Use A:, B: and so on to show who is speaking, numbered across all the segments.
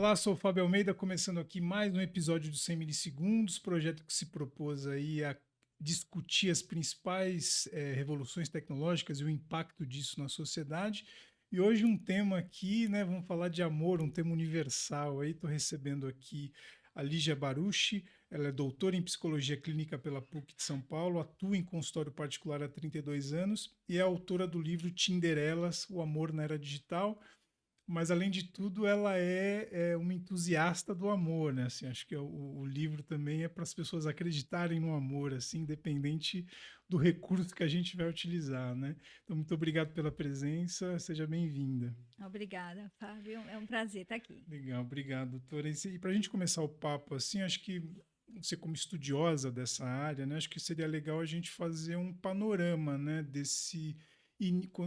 A: Olá, sou o Fábio Almeida, começando aqui mais um episódio do 100 milissegundos, projeto que se propôs aí a discutir as principais revoluções tecnológicas e o impacto disso na sociedade. E hoje um tema aqui, né, vamos falar de amor, um tema universal. Aí estou recebendo aqui a Lígia Baruchi, ela é doutora em psicologia clínica pela PUC de São Paulo, atua em consultório particular há 32 anos e é autora do livro Tinderelas, O Amor na Era Digital. Mas, além de tudo, ela é uma entusiasta do amor, né? Assim, acho que o livro também é para as pessoas acreditarem no amor, assim, independente do recurso que a gente vai utilizar, né? Então, muito obrigado pela presença, seja bem-vinda.
B: Obrigada, Fábio. É um prazer estar aqui.
A: Legal, obrigado, doutora. E para a gente começar o papo, assim, acho que você como estudiosa dessa área, né? Acho que seria legal a gente fazer um panorama, né?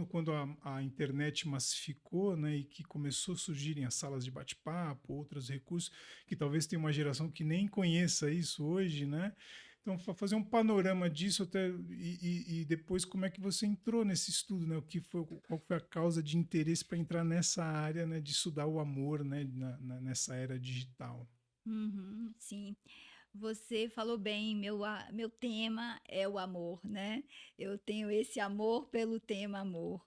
A: Quando a internet massificou, né, e que começou a surgirem as salas de bate-papo, outros recursos, que talvez tenha uma geração que nem conheça isso hoje, né? Então, fazer um panorama disso até e depois como é que você entrou nesse estudo, né? Qual foi a causa de interesse para entrar nessa área, né, de estudar o amor, né, nessa era digital.
B: Uhum, sim, você falou bem, meu tema é o amor, né? Eu tenho esse amor pelo tema amor.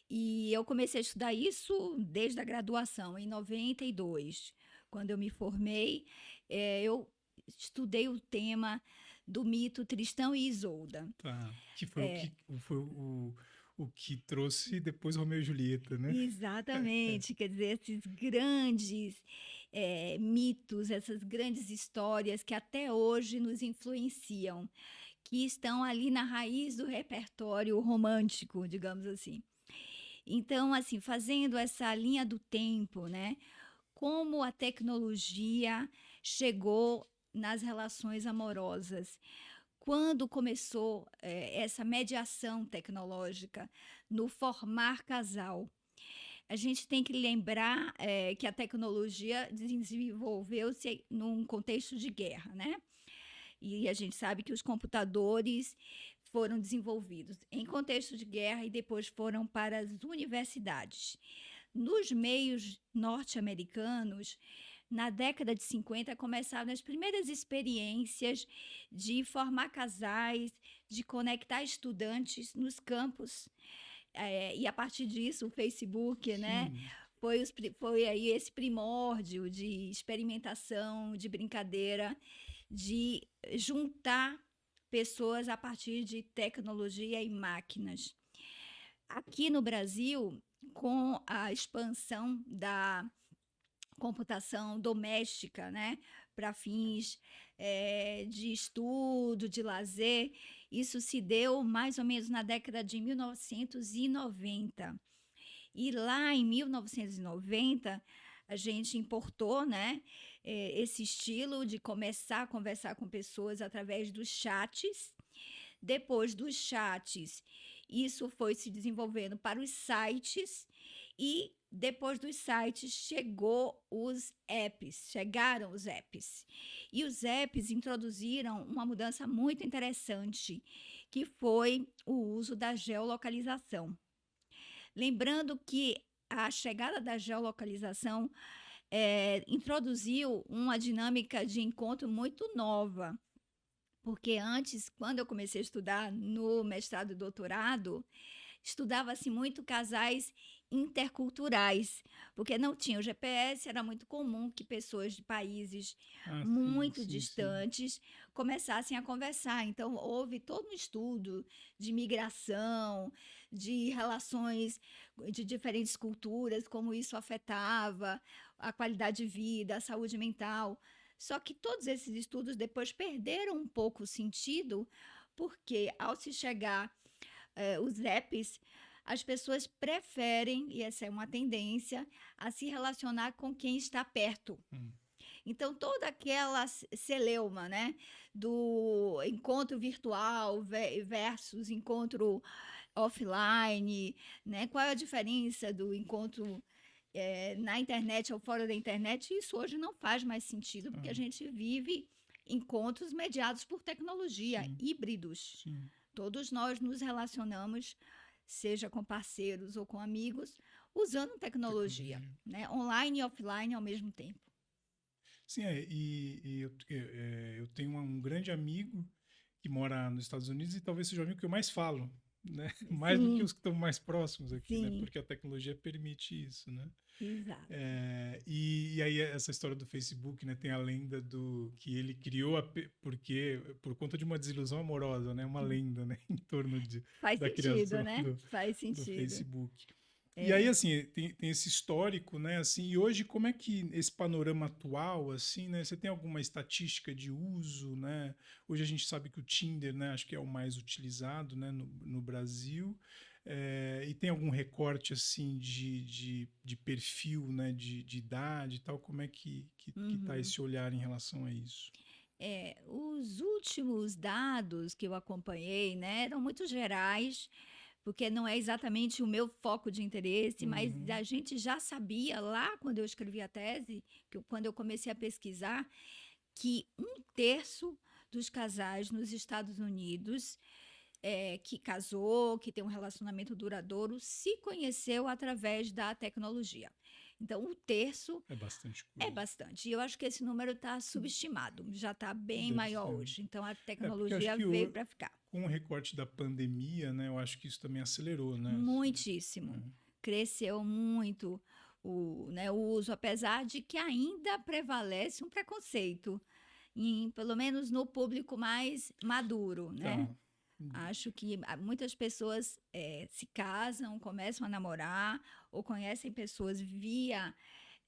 B: E eu comecei a estudar isso desde a graduação, em 92. Quando eu me formei, eu estudei o tema do mito Tristão e Isolda.
A: Tá. Que foi
B: É,
A: o que trouxe depois Romeu e Julieta, né?
B: Exatamente, quer dizer, esses grandes mitos, essas grandes histórias que até hoje nos influenciam, que estão ali na raiz do repertório romântico, digamos assim. Então, assim, fazendo essa linha do tempo, né? Como a tecnologia chegou nas relações amorosas. Quando começou essa mediação tecnológica no formar casal, a gente tem que lembrar que a tecnologia desenvolveu-se num contexto de guerra, né? E a gente sabe que os computadores foram desenvolvidos em contexto de guerra e depois foram para as universidades. Nos meios norte-americanos, na década de 50, começaram as primeiras experiências de formar casais, de conectar estudantes nos campos e a partir disso, o Facebook, né,
A: Sim.
B: foi aí esse primórdio de experimentação, de brincadeira, de juntar pessoas a partir de tecnologia e máquinas. Aqui no Brasil, com a expansão da computação doméstica, né, para fins de estudo, de lazer. Isso se deu mais ou menos na década de 1990. E lá em 1990, a gente importou, né, esse estilo de começar a conversar com pessoas através dos chats. Depois dos chats, isso foi se desenvolvendo para os sites e depois dos sites chegaram os apps. E os apps introduziram uma mudança muito interessante, que foi o uso da geolocalização. Lembrando que a chegada da geolocalização introduziu uma dinâmica de encontro muito nova, porque antes, quando eu comecei a estudar no mestrado e doutorado, estudava-se muito casais interculturais, porque não tinha o GPS, era muito comum que pessoas de países
A: Ah, sim,
B: muito
A: sim, sim.
B: distantes começassem a conversar. Então, houve todo um estudo de migração, de relações de diferentes culturas, como isso afetava a qualidade de vida, a saúde mental. Só que todos esses estudos depois perderam um pouco o sentido, porque ao se chegar os apps, as pessoas preferem, e essa é uma tendência, a se relacionar com quem está perto.
A: Hum.
B: Então, toda aquela celeuma, né, do encontro virtual versus encontro offline, né, qual é a diferença do encontro na internet ou fora da internet? Isso hoje não faz mais sentido, porque a
A: Ah,
B: gente vive encontros mediados por tecnologia,
A: sim,
B: híbridos.
A: sim.
B: Todos nós nos relacionamos, seja com parceiros ou com amigos, usando tecnologia,
A: Tecnologia.
B: né? Online e offline ao mesmo tempo.
A: Sim, eu tenho um grande amigo que mora nos Estados Unidos e talvez seja o amigo que eu mais falo, né? Mais do que
B: Sim,
A: os que estão mais próximos aqui, né?
B: sim,
A: Porque a tecnologia permite isso, né?
B: exato.
A: E aí essa história do Facebook, né? Tem a lenda do que ele criou porque por conta de uma desilusão amorosa, né? Uma lenda, né? Em torno
B: Faz
A: da
B: sentido,
A: criação
B: né? Faz
A: do
B: sentido.
A: Facebook. E aí,
B: É.
A: assim, tem esse histórico, né? Assim, e hoje, como é que esse panorama atual, assim, né? Você tem alguma estatística de uso, né? Hoje a gente sabe que o Tinder, né? Acho que é o mais utilizado, né? No Brasil. E tem algum recorte, assim, de perfil, né? De idade e tal? Como é que tá
B: Uhum.
A: esse olhar em relação a isso?
B: Os últimos dados que eu acompanhei, né, eram muito gerais, porque não é exatamente o meu foco de interesse, mas
A: Uhum,
B: a gente já sabia lá quando eu escrevi a tese, quando eu comecei a pesquisar, que um terço dos casais nos Estados Unidos que casou, que tem um relacionamento duradouro, se conheceu através da tecnologia. Então, um terço
A: é bastante
B: é
A: coisa.
B: bastante. E eu acho que esse número está subestimado, já está bem
A: Deve
B: maior
A: ser.
B: hoje. Então, a
A: Porque eu acho
B: tecnologia
A: que
B: veio para ficar.
A: com o recorte da pandemia, né, eu acho que isso também acelerou, né? Assim,
B: Muitíssimo.
A: né?
B: Cresceu muito o uso, apesar de que ainda prevalece um preconceito, pelo menos no público mais maduro, né?
A: Tá.
B: Acho que muitas pessoas se casam, começam a namorar ou conhecem pessoas via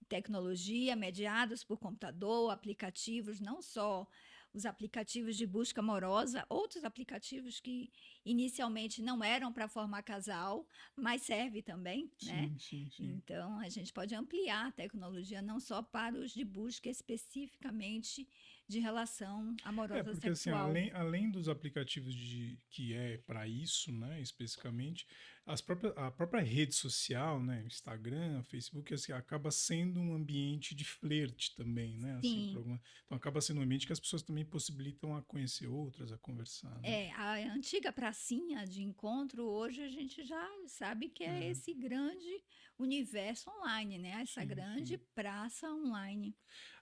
B: tecnologia, mediados por computador, aplicativos, não só os aplicativos de busca amorosa, outros aplicativos que inicialmente não eram para formar casal, mas serve também, né?
A: Sim, sim, sim.
B: Então a gente pode ampliar a tecnologia não só para os de busca especificamente de relação amorosa
A: Porque assim,
B: sexual.
A: além dos aplicativos que é para isso, né, especificamente, a própria rede social, né, Instagram, Facebook, assim, acaba sendo um ambiente de flerte também, né, assim,
B: Sim,
A: então acaba sendo um ambiente que as pessoas também possibilitam a conhecer outras, a conversar, né?
B: a antiga pracinha de encontro, hoje a gente já sabe que é
A: É,
B: esse grande universo online, né? Essa
A: sim,
B: grande
A: sim.
B: praça online.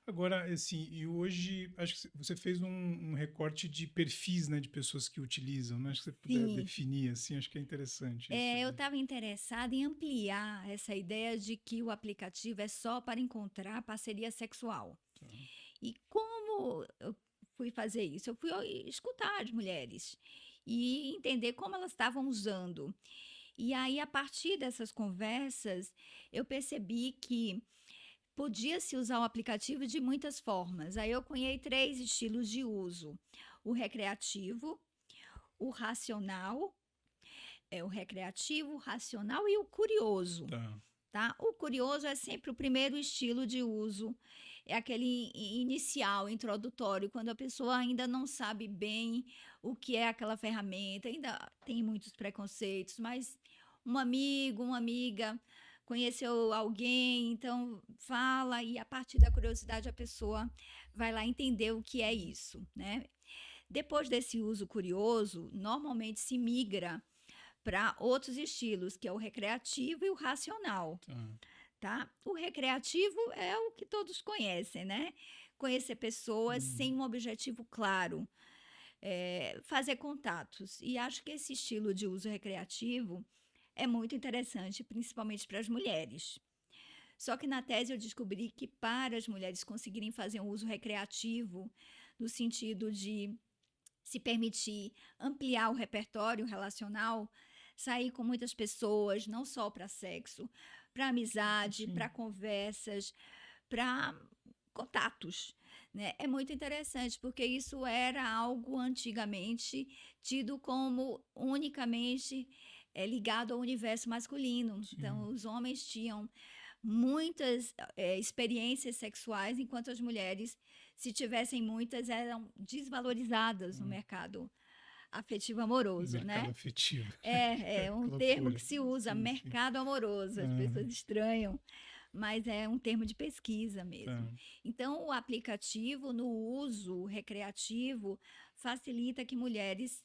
A: Agora, assim, e hoje, acho que você fez um recorte de perfis, né, de pessoas que utilizam, né? Acho que você puder
B: Sim,
A: definir, assim, acho que é interessante isso
B: eu
A: de...
B: estava interessada em ampliar essa ideia de que o aplicativo é só para encontrar parceria sexual.
A: Tá.
B: E como eu fui fazer isso? Eu fui escutar as mulheres e entender como elas estavam usando. E aí, a partir dessas conversas, eu percebi que podia-se usar o aplicativo de muitas formas. Aí eu cunhei 3 estilos de uso: o recreativo, o racional, o recreativo, o racional e o curioso,
A: Tá.
B: tá? O curioso é sempre o primeiro estilo de uso, é aquele inicial, introdutório, quando a pessoa ainda não sabe bem o que é aquela ferramenta, ainda tem muitos preconceitos, mas um amigo, uma amiga conheceu alguém, então fala e a partir da curiosidade a pessoa vai lá entender o que é isso, né? Depois desse uso curioso, normalmente se migra para outros estilos, que é o recreativo e o racional,
A: Tá.
B: tá? O recreativo é o que todos conhecem, né? Conhecer pessoas sem
A: Uhum.
B: um objetivo claro, fazer contatos. E acho que esse estilo de uso recreativo é muito interessante, principalmente para as mulheres. Só que na tese eu descobri que para as mulheres conseguirem fazer um uso recreativo, no sentido de se permitir ampliar o repertório relacional, sair com muitas pessoas, não só para sexo, para amizade,
A: Sim.
B: para conversas, para contatos. Né? É muito interessante, porque isso era algo antigamente tido como unicamente ligado ao universo masculino.
A: Sim.
B: Então, os homens tinham muitas experiências sexuais, enquanto as mulheres, se tivessem muitas, eram desvalorizadas no
A: Hum.
B: mercado afetivo amoroso,
A: Mercado
B: né?
A: afetivo.
B: É um
A: Que
B: termo que
A: loucura.
B: se usa,
A: Sim, sim.
B: mercado amoroso, as pessoas
A: Aham.
B: estranham, mas é um termo de pesquisa
A: Tá.
B: mesmo. Então, o aplicativo, no uso recreativo, facilita que mulheres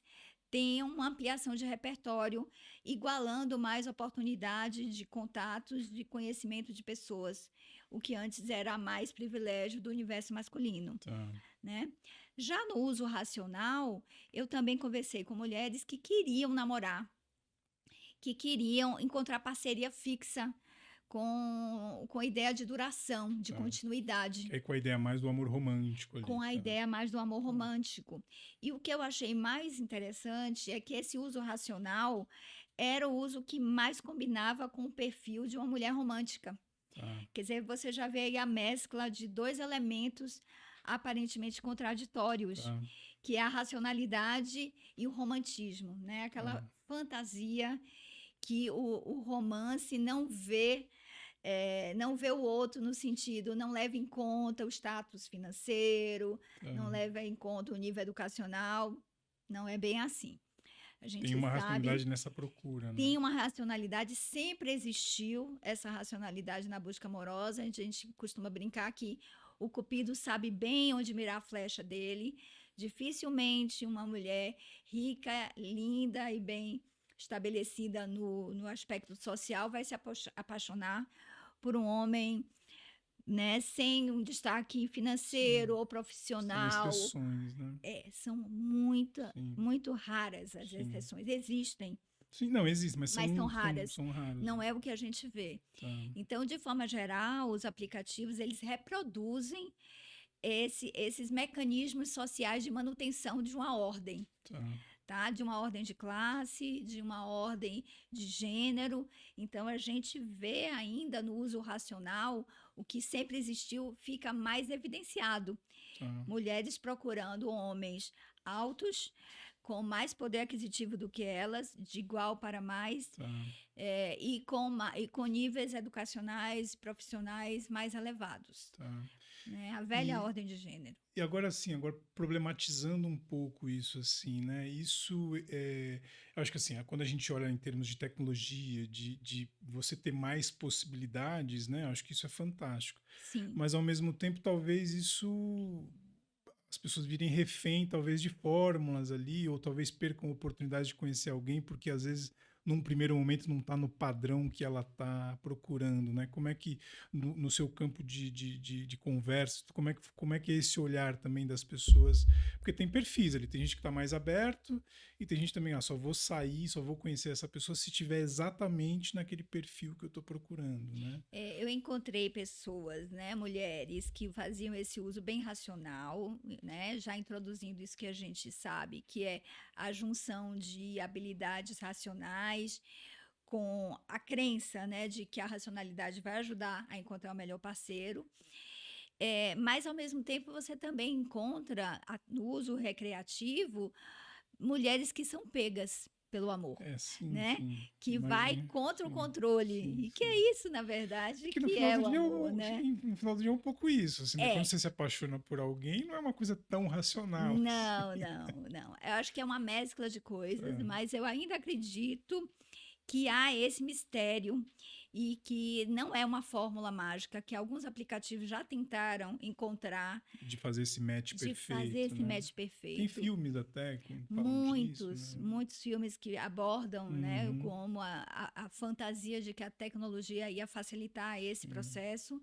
B: tenham uma ampliação de repertório, igualando mais oportunidade de contatos, de conhecimento de pessoas, o que antes era mais privilégio do universo masculino,
A: Tá.
B: né? Já no uso racional, eu também conversei com mulheres que queriam namorar, que queriam encontrar parceria fixa com a ideia de duração, de
A: Tá.
B: continuidade,
A: Que aí com a ideia mais do amor romântico ali.
B: com a
A: Tá.
B: ideia mais do amor romântico. E o que eu achei mais interessante é que esse uso racional era o uso que mais combinava com o perfil de uma mulher romântica.
A: Tá.
B: Quer dizer, você já vê aí a mescla de dois elementos aparentemente contraditórios,
A: Tá.
B: que é a racionalidade e o romantismo, né? Aquela fantasia que o romance não vê o outro no sentido, não leva em conta o status financeiro,
A: Tá.
B: não leva em conta o nível educacional, não é bem assim. A gente
A: Tem uma
B: sabe,
A: racionalidade nessa procura, né?
B: tem uma racionalidade, sempre existiu essa racionalidade na busca amorosa. A gente costuma brincar que o Cupido sabe bem onde mirar a flecha dele. Dificilmente uma mulher rica, linda e bem estabelecida no aspecto social vai se apaixonar por um homem, né, sem um destaque financeiro ou
A: São
B: profissional.
A: exceções, né?
B: São
A: Sim.
B: muito raras as
A: Sim.
B: exceções. Existem,
A: Sim, não, existe, mas
B: mas são
A: são
B: raras.
A: são raras.
B: Não é o que a gente vê.
A: Tá.
B: Então, de forma geral, os aplicativos eles reproduzem esses mecanismos sociais de manutenção de uma ordem,
A: Tá.
B: tá? De uma ordem de classe, de uma ordem de gênero. Então, a gente vê ainda no uso racional o que sempre existiu fica mais evidenciado.
A: Tá.
B: Mulheres procurando homens altos, com mais poder aquisitivo do que elas, de igual para mais,
A: Tá.
B: e com níveis educacionais, profissionais mais elevados,
A: Tá.
B: né? A velha
A: E-
B: ordem de gênero.
A: E agora assim, agora problematizando um pouco isso assim, né? Isso eu acho que assim, quando a gente olha em termos de tecnologia, de você ter mais possibilidades, né? Eu acho que isso é fantástico.
B: Sim,
A: Mas ao mesmo tempo, talvez isso as pessoas virem refém, talvez de fórmulas ali, ou talvez percam a oportunidade de conhecer alguém, porque às vezes num primeiro momento não está no padrão que ela está procurando, né? Como é que no seu campo de conversa, como é que é esse olhar também das pessoas? Porque tem perfis ali, tem gente que está mais aberto e tem gente também, só vou sair, só vou conhecer essa pessoa se tiver exatamente naquele perfil que eu estou procurando, né?
B: eu encontrei pessoas, né, mulheres que faziam esse uso bem racional, né, já introduzindo isso que a gente sabe, que é a junção de habilidades racionais com a crença, né, de que a racionalidade vai ajudar a encontrar o melhor parceiro. Mas, ao mesmo tempo, você também encontra, no uso recreativo, mulheres que são pegas pelo amor,
A: Sim,
B: né?
A: sim.
B: Que vai
A: Imagino.
B: contra o
A: Sim,
B: controle.
A: sim,
B: E que
A: sim.
B: é isso, na verdade,
A: Que no
B: que
A: final
B: é
A: do
B: o
A: dia,
B: amor, né?
A: no final do dia é um pouco isso, assim, né? Quando
B: É.
A: você se apaixona por alguém, não é uma coisa tão racional.
B: Não,
A: assim.
B: não. Eu acho que é uma mescla de coisas,
A: É.
B: mas eu ainda acredito que há esse mistério e que não é uma fórmula mágica, que alguns aplicativos já tentaram encontrar,
A: De fazer esse match
B: de
A: perfeito,
B: fazer esse
A: né?
B: match
A: Tem
B: perfeito.
A: filmes até que falam disso, né?
B: Muitos filmes que abordam, né,
A: Uhum.
B: como a fantasia de que a tecnologia ia facilitar esse processo.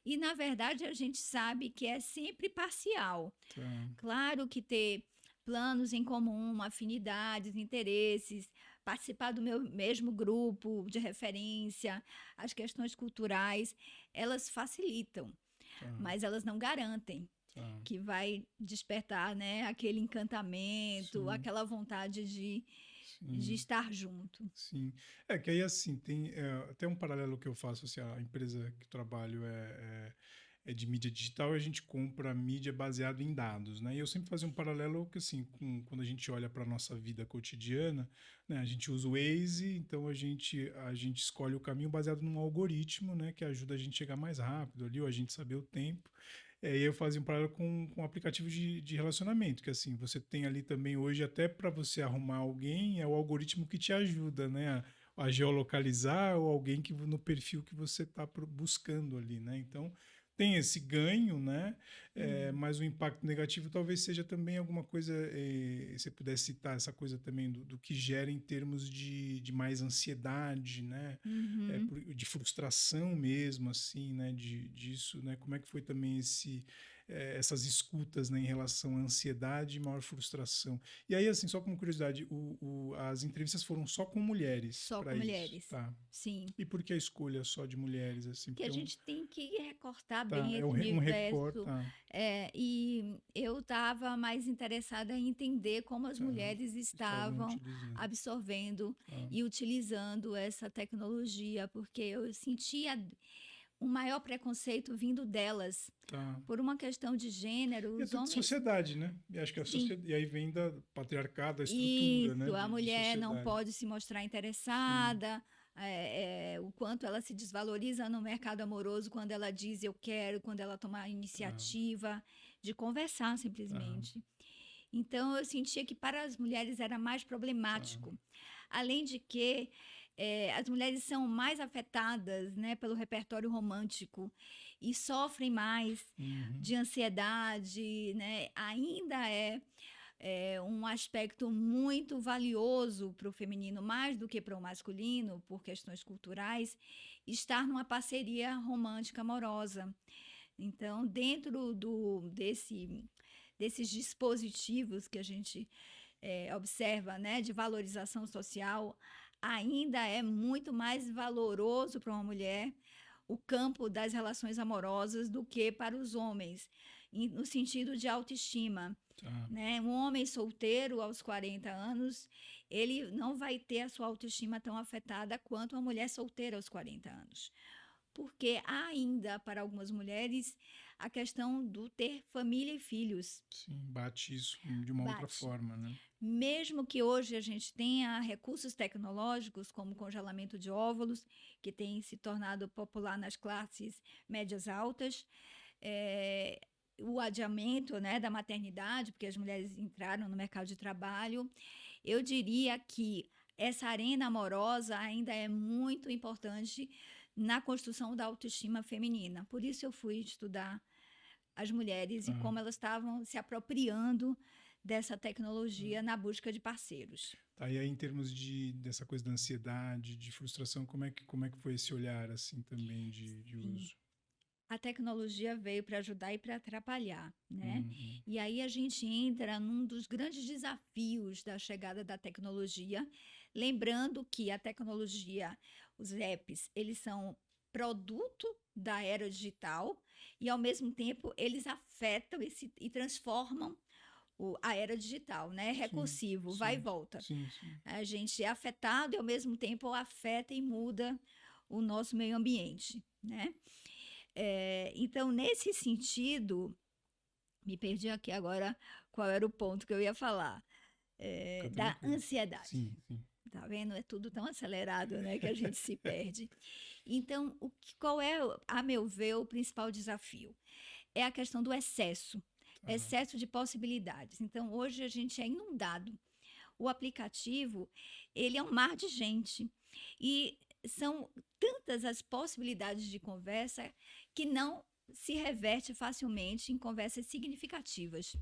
B: E, na verdade, a gente sabe que é sempre parcial.
A: Tá.
B: Claro que ter planos em comum, afinidades, interesses, participar do meu mesmo grupo de referência, as questões culturais, elas facilitam,
A: Tá.
B: mas elas não garantem
A: Tá.
B: que vai despertar, né, aquele encantamento,
A: Sim.
B: aquela vontade de
A: Sim.
B: estar junto.
A: Sim. Que aí, assim, tem até um paralelo que eu faço, assim, a empresa que eu trabalho é de mídia digital e a gente compra mídia baseado em dados, né? E eu sempre fazia um paralelo que, assim, quando a gente olha para a nossa vida cotidiana, né? A gente usa o Waze, então a gente escolhe o caminho baseado num algoritmo, né? Que ajuda a gente a chegar mais rápido ali, ou a gente saber o tempo. E aí eu fazia um paralelo com aplicativos de relacionamento, que assim, você tem ali também hoje, até para você arrumar alguém, é o algoritmo que te ajuda, né? A geolocalizar ou alguém que no perfil que você está buscando ali, né? Então, tem esse ganho, né?
B: Uhum.
A: Mas o impacto negativo talvez seja também alguma coisa, você pudesse citar essa coisa também do que gera em termos de mais ansiedade, né?
B: Uhum.
A: De frustração mesmo, assim, né? Disso, né? Como é que foi também essas escutas, né, em relação à ansiedade e maior frustração? E aí, assim, só como curiosidade, as entrevistas foram só com mulheres
B: Só com
A: para isso,
B: mulheres.
A: tá?
B: Sim.
A: E por que a escolha só de mulheres, assim?
B: Que
A: Porque
B: a gente tem que recortar
A: tá,
B: bem esse
A: um recorte,
B: universo.
A: tá,
B: E eu estava mais interessada em entender como as
A: tá.
B: mulheres
A: Estavam
B: estavam
A: utilizando,
B: absorvendo
A: tá,
B: e utilizando essa tecnologia, porque eu sentia um maior preconceito vindo delas,
A: tá.
B: por uma questão de gênero.
A: E
B: Os
A: até de
B: homens,
A: sociedade, né? E acho que a
B: sim,
A: sociedade, e aí vem da patriarcado, da estrutura, né?
B: isso, a
A: De
B: mulher não
A: sociedade.
B: pode se mostrar
A: Sim,
B: interessada, o quanto ela se desvaloriza no mercado amoroso quando ela diz eu quero, quando ela toma a
A: tá,
B: iniciativa de conversar
A: tá,
B: simplesmente. Então eu sentia que para as mulheres era mais
A: tá.
B: problemático. Além de que as mulheres são mais afetadas, né, pelo repertório romântico e sofrem mais
A: Uhum,
B: de ansiedade, né? Ainda um aspecto muito valioso para o feminino, mais do que para o masculino, por questões culturais, estar numa parceria romântica amorosa. Então, dentro desses dispositivos que a gente observa, né, de valorização social, ainda é muito mais valoroso para uma mulher o campo das relações amorosas do que para os homens, no sentido de autoestima,
A: tá.
B: né? Um homem solteiro aos 40 anos, ele não vai ter a sua autoestima tão afetada quanto uma mulher solteira aos 40 anos. Porque há ainda, para algumas mulheres, a questão do ter família e filhos.
A: Sim, bate isso de uma outra
B: Bate.
A: forma, né?
B: Mesmo que hoje a gente tenha recursos tecnológicos, como congelamento de óvulos, que tem se tornado popular nas classes médias altas, eh, o adiamento, né, da maternidade, porque as mulheres entraram no mercado de trabalho, eu diria que essa arena amorosa ainda é muito importante na construção da autoestima feminina. Por isso eu fui estudar as mulheres e
A: Tá.
B: como elas estavam se apropriando dessa tecnologia na busca de parceiros.
A: Tá, e aí em termos dessa coisa da ansiedade, de frustração, como é que foi esse olhar, assim, também de
B: Sim.
A: uso?
B: A tecnologia veio para ajudar e para atrapalhar, né?
A: Uhum,
B: E aí a gente entra num dos grandes desafios da chegada da tecnologia, lembrando que a tecnologia, os apps, eles são produto da era digital e ao mesmo tempo eles afetam e transformam a era digital, né? É
A: sim,
B: recursivo, vai e
A: sim,
B: volta.
A: sim, sim.
B: A gente é afetado e ao mesmo tempo afeta e muda o nosso meio ambiente, né? Então, nesse sentido, me perdi aqui agora qual era o ponto que eu ia falar.
A: Fica
B: Da
A: tranquilo.
B: ansiedade.
A: Sim, sim.
B: Tá vendo? É tudo tão acelerado, né, que a gente se perde. Então, qual é, a meu ver, o principal desafio? É a questão do
A: Tá,
B: excesso de possibilidades. Então, hoje a gente é inundado. O aplicativo, ele é um mar de gente. E são tantas as possibilidades de conversa que não se reverte facilmente em conversas significativas.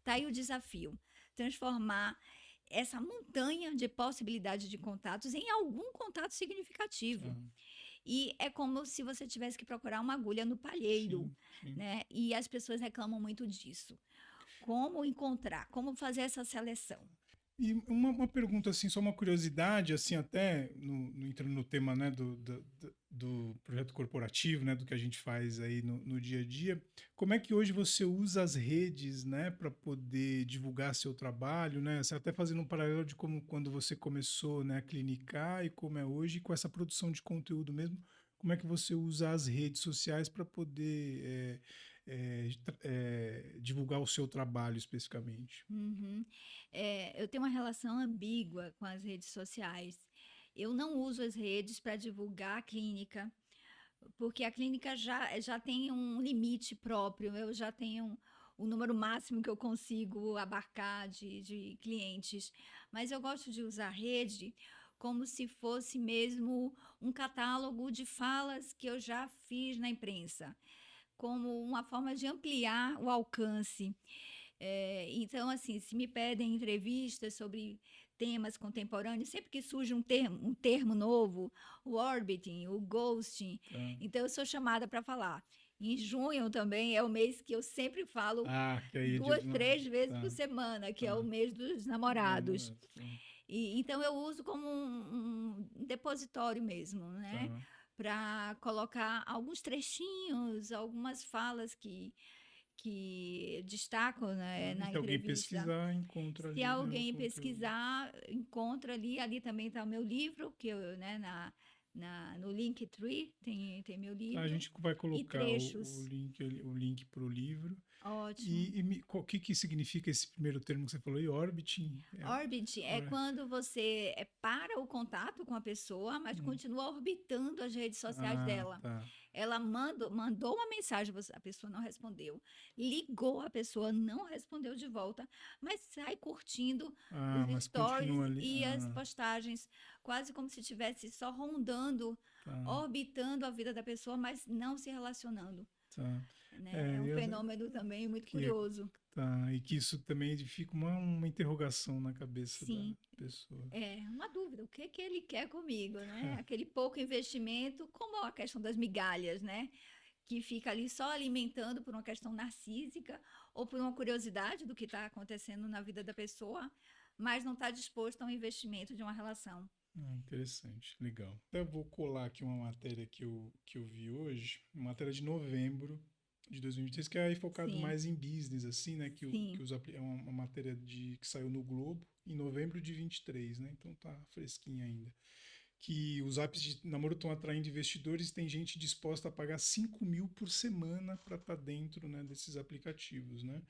B: Tá aí o desafio: transformar essa montanha de possibilidades de contatos em algum contato
A: tá.
B: significativo. E é como se você tivesse que procurar uma agulha no palheiro,
A: Sim, sim.
B: né? E as pessoas reclamam muito disso. Como encontrar, como fazer essa seleção?
A: E uma pergunta, assim, só uma curiosidade, assim, até entrando no tema, né, do projeto corporativo, né, do que a gente faz aí no dia a dia, como é que hoje você usa as redes, né, para poder divulgar seu trabalho, né, você até fazendo um paralelo de como quando você começou, né, a clinicar e como é hoje, com essa produção de conteúdo mesmo, como é que você usa as redes sociais para poder divulgar o seu trabalho especificamente?
B: Uhum. Eu tenho uma relação ambígua com as redes sociais. Eu não uso as redes para divulgar a clínica, porque a clínica já tem um limite próprio, eu já tenho o número máximo que eu consigo abarcar de clientes. Mas eu gosto de usar a rede como se fosse mesmo um catálogo de falas que eu já fiz na imprensa. como uma forma de ampliar o alcance. Então, assim, se me pedem entrevistas sobre temas contemporâneos, sempre que surge um termo novo, o orbiting, o ghosting,
A: Tá.
B: então eu sou chamada para falar. Em junho também é o mês que eu sempre falo
A: Ah, que aí é dia
B: 2,
A: dos
B: 3
A: namorados.
B: vezes por
A: Tá,
B: semana, que é o
A: tá.
B: mês dos
A: Dos
B: namorados.
A: namorados. Tá,
B: Então eu uso como um depositório mesmo, né?
A: tá.
B: Para colocar alguns trechinhos, algumas falas que destacam, né,
A: Tá. E
B: na
A: se alguém
B: entrevista.
A: pesquisar, encontra
B: Se
A: ali, né, o
B: alguém
A: conteúdo.
B: pesquisar, encontra ali. Ali também está o meu livro, que eu, né, no Linktree tem meu
A: Tá, a
B: livro,
A: gente vai
B: e
A: colocar
B: trechos.
A: o link para o livro.
B: Ótimo.
A: O que que significa esse primeiro termo que você falou aí? Orbiting?
B: Orbit é quando você para o contato com a pessoa, mas
A: Hum.
B: continua orbitando as redes sociais
A: Ah,
B: dela.
A: tá.
B: Ela mandou uma mensagem, a pessoa não respondeu. Ligou, a pessoa não respondeu de volta, mas sai curtindo os
A: Ah, mas
B: stories
A: continua ali.
B: e as
A: Ah,
B: postagens, quase como se estivesse só rondando,
A: tá,
B: orbitando a vida da pessoa, mas não se relacionando,
A: tá.
B: né? É
A: É,
B: um fenômeno também muito
A: que,
B: curioso.
A: tá, e que isso também fica uma interrogação na cabeça da
B: Sim.
A: pessoa.
B: É uma dúvida, o que que ele quer comigo, né? Aquele pouco investimento, como a questão das migalhas, né? Que fica ali só alimentando por uma questão narcísica ou por uma curiosidade do que está acontecendo na vida da pessoa, mas não está disposto ao investimento de uma relação.
A: Ah, interessante, legal. Até vou colar aqui uma matéria que eu vi hoje, uma matéria de novembro de 2023, que é aí focado
B: Sim,
A: mais em business, assim, né?
B: sim.
A: É uma matéria que saiu no Globo em novembro de 23, né? Então tá fresquinha ainda. Que os apps de namoro estão atraindo investidores, tem gente disposta a pagar 5 mil por semana para estar dentro, né, desses aplicativos, né?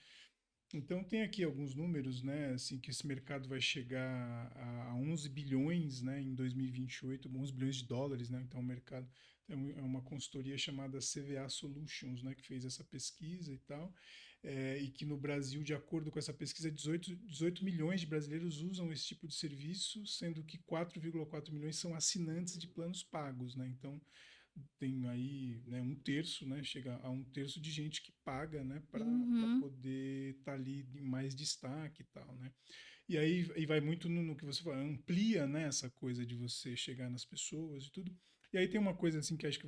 A: Então tem aqui alguns números, né, assim que esse mercado vai chegar a 11 bilhões, né, em 2028, 11 bilhões de dólares, né? Então o mercado é uma consultoria chamada CVA Solutions, né, que fez essa pesquisa e tal, e que no Brasil, de acordo com essa pesquisa, 18 milhões de brasileiros usam esse tipo de serviço, sendo que 4,4 milhões são assinantes de planos pagos, né? Então tem aí, né, um terço, né, chega a um terço de gente que paga, né, para
B: Uhum.
A: poder estar ali em mais destaque e tal, né. E vai muito no que você fala, amplia, né, essa coisa de você chegar nas pessoas e tudo. E aí tem uma coisa assim que acho que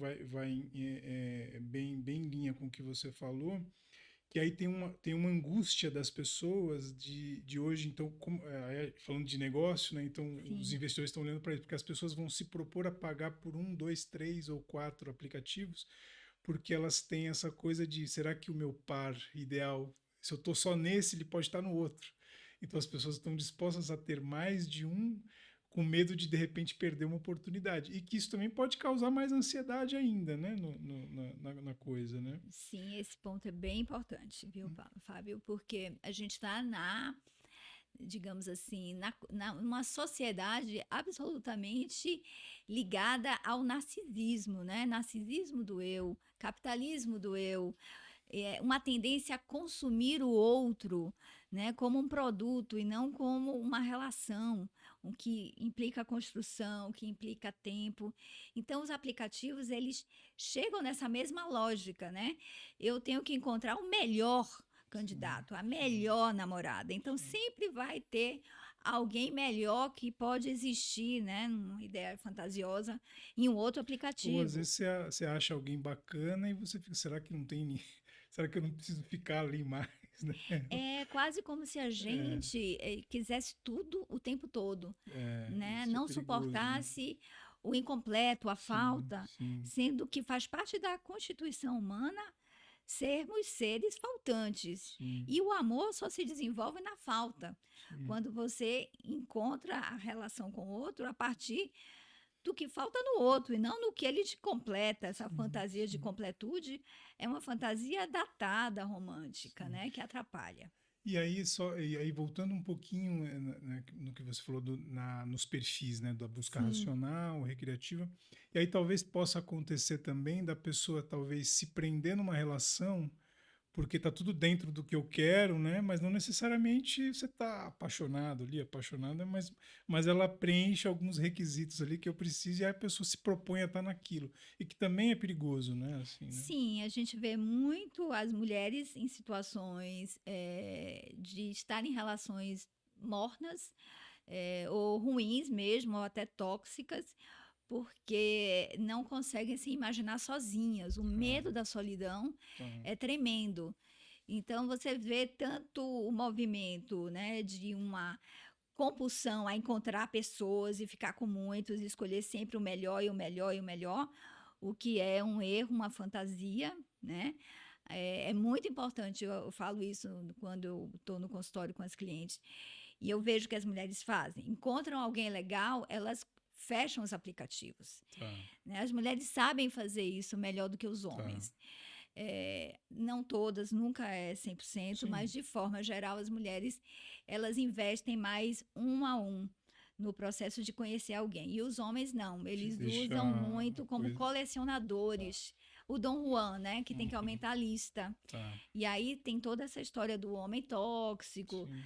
A: bem em linha com o que você falou, que aí tem uma angústia das pessoas de hoje, então, falando de negócio, né? Então, os
B: Sim.
A: investidores estão olhando para isso, porque as pessoas vão se propor a pagar por um, dois, três ou quatro aplicativos, porque elas têm essa coisa de, será que o meu par ideal, se eu estou só nesse, ele pode estar no outro? Então, as pessoas estão dispostas a ter mais de um, com medo de repente perder uma oportunidade. E que isso também pode causar mais ansiedade ainda, né? Na coisa, né?
B: Sim, esse ponto é bem importante, viu, Fábio? Porque a gente está digamos assim, numa sociedade absolutamente ligada ao narcisismo, né? Narcisismo do eu, capitalismo do eu, uma tendência a consumir o outro, né, como um produto e não como uma relação, o que implica construção, o que implica tempo. Então, os aplicativos, eles chegam nessa mesma lógica, né? Eu tenho que encontrar o melhor
A: Sim,
B: candidato, a
A: sim,
B: melhor namorada. Então,
A: sim.
B: sempre vai ter alguém melhor que pode existir, né, numa ideia fantasiosa, em um outro
A: Ou às
B: aplicativo.
A: vezes você acha alguém bacana e você fica, será que não tem, será que eu não preciso ficar ali mais, né?
B: É quase como se a
A: É,
B: gente quisesse tudo o tempo todo, né?
A: isso é
B: Não
A: perigoso, né?
B: suportasse o incompleto, a
A: Sim,
B: falta,
A: sim,
B: sendo que faz parte da constituição humana sermos seres faltantes.
A: sim,
B: E o amor só se desenvolve na falta,
A: sim,
B: quando você encontra a relação com o outro a partir do que falta no outro e não no que ele te completa. Essa
A: sim,
B: fantasia de
A: sim,
B: completude é uma fantasia datada romântica,
A: sim.
B: né? Que atrapalha.
A: E aí voltando um pouquinho no que você falou nos perfis, né, da busca
B: Sim,
A: racional, recreativa, e aí talvez possa acontecer também da pessoa talvez se prender numa relação porque tá tudo dentro do que eu quero, né? Mas não necessariamente você tá apaixonado ali, apaixonada, mas ela preenche alguns requisitos ali que eu preciso e aí a pessoa se propõe a estar naquilo. E que também é perigoso, né? Assim, né?
B: Sim, a gente vê muito as mulheres em situações de estar em relações mornas, ou ruins mesmo, ou até tóxicas, porque não conseguem se imaginar sozinhas. O
A: Tá,
B: medo da solidão
A: tá.
B: é tremendo. Então, você vê tanto o movimento, né, de uma compulsão a encontrar pessoas e ficar com muitos, e escolher sempre o melhor e o melhor e o melhor, o que é um erro, uma fantasia, né? É muito importante, eu falo isso quando eu estou no consultório com as clientes, e eu vejo que as mulheres fazem. Encontram alguém legal, elas fecham os aplicativos.
A: Tá,
B: Né? As mulheres sabem fazer isso melhor do que os
A: tá.
B: homens. Não todas, nunca é 100%, mas
A: Sim,
B: de forma geral as mulheres elas investem mais um a um no processo de conhecer alguém. E os homens não,
A: de
B: eles
A: deixar
B: usam
A: a
B: muito como
A: coisa.
B: colecionadores. O Dom Juan, né, que tem que
A: Uhum,
B: aumentar a lista.
A: tá,
B: E aí tem toda essa história do homem tóxico,
A: sim.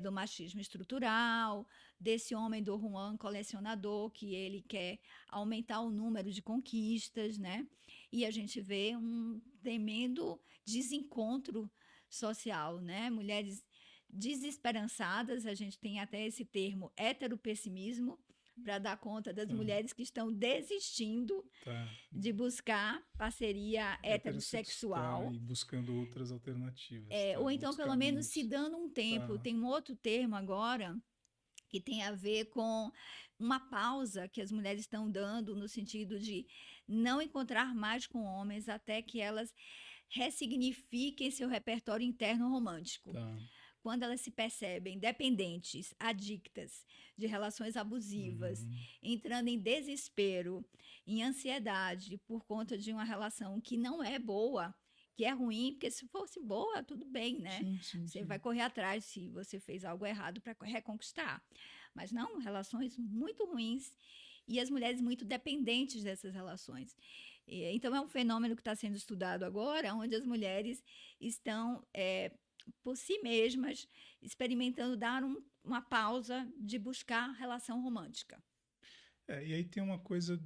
B: do machismo estrutural, desse homem do Juan colecionador, que ele quer aumentar o número de conquistas, né? E a gente vê um tremendo desencontro social, né? Mulheres desesperançadas, a gente tem até esse termo heteropessimismo, para dar conta das
A: Tá,
B: mulheres que estão desistindo
A: tá.
B: de buscar parceria
A: Heterossexual, tá,
B: heterossexual,
A: e buscando outras alternativas, tá,
B: ou então
A: outros
B: pelo menos se
A: caminhos.
B: dando um tempo.
A: Tá,
B: Tem um outro termo agora que tem a ver com uma pausa que as mulheres estão dando no sentido de não encontrar mais com homens até que elas ressignifiquem seu repertório interno romântico.
A: tá.
B: Quando elas se percebem dependentes, adictas de relações abusivas,
A: Uhum.
B: entrando em desespero, em ansiedade por conta de uma relação que não é boa, que é ruim, porque se fosse boa, tudo bem, né?
A: Sim, sim,
B: Você vai
A: sim.
B: correr atrás se você fez algo errado para reconquistar. Mas não, relações muito ruins e as mulheres muito dependentes dessas relações. Então, é um fenômeno que está sendo estudado agora, onde as mulheres estão por si mesmas, experimentando dar uma pausa de buscar relação romântica.
A: E aí tem uma coisa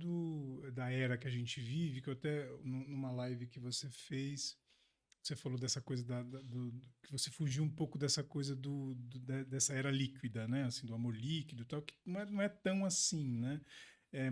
A: da era que a gente vive, que eu até, numa live que você fez, você falou dessa coisa que você fugiu um pouco dessa coisa dessa era líquida, né? Assim, do amor líquido e tal, que não é tão assim, né?